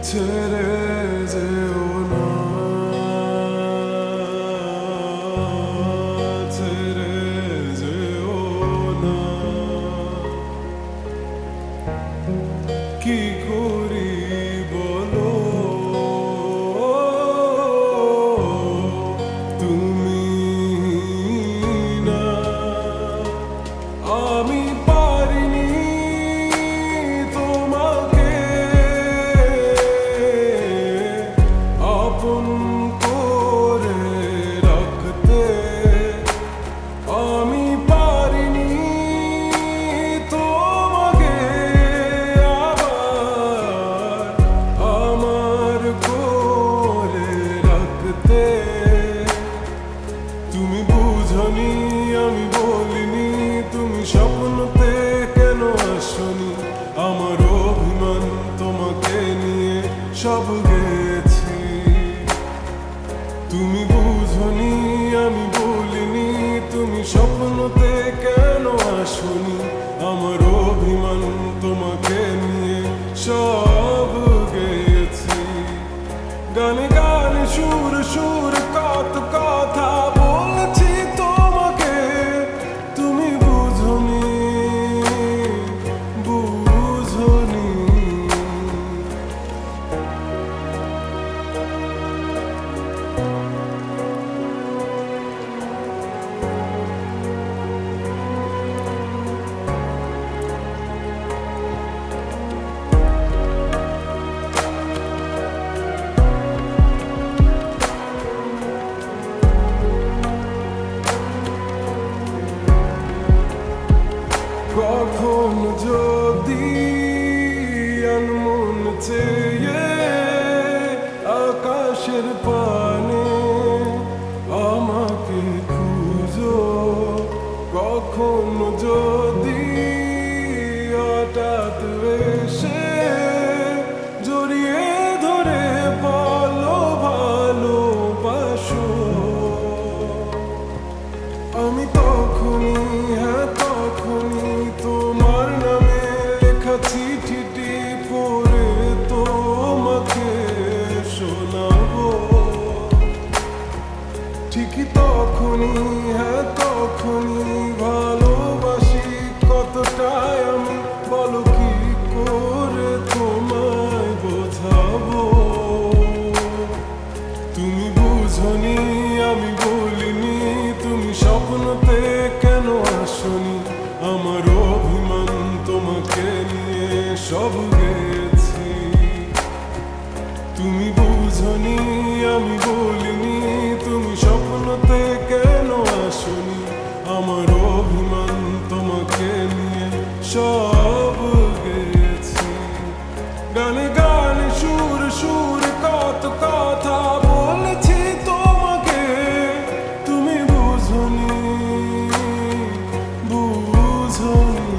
ছেড়ে যেও না, ছেড়ে যেও না। কি করি বলো তুমি না, আমি পারিনি তোমাকে আপন করে রাখতে, আমি পারিনি তোমাকে আবার আমার করে রাখতে। তুমি বুঝনি আমি বলিনি, তুমি স্বপ্নতে কেন আসনি, আমার অভিমান তোমাকে নিয়ে সব গেছি। তুমি বুঝনি আমি বলিনি, তুমি স্বপ্নতে কেন আসনি, আমার অভিমান তোমাকে নিয়ে সব গেছি। গানে গানে সুর সুর কত কথা বলছি তোমাকে, তুমি বুঝনি বুঝনি। কখন যদি আনমন চেয়ে আকাশের পানে আমাকে খুঁজো, কখন যদি হঠাৎ এসে জড়িয়ে ধরে বলো ভালোবাসো, আমি তখনই হ্যাঁ তখনই তোমার নামে লেখা চিঠিটি পড়ে তোমাকে শোনাবো। ঠিকই তখনই হ্যাঁ তখনই ভালোবাসি কতটাই আমি, বলো কি করে তোমায় বোঝাবো। তুমি বুঝনি আমি বলিনি, তুমি স্বপ্নতে কেন আসনি, আমার অভিমান তোমাকে নিয়ে সব গেছি। তুমি বুঝনি আমি বলিনি, তুমি স্বপ্নতে কেন আসনি, আমার অভিমান তোমাকে নিয়ে সব গেছি। গানে গানে সুর সুর কত কথা বলেছি তোমাকে, তুমি বুঝনি বুঝনি।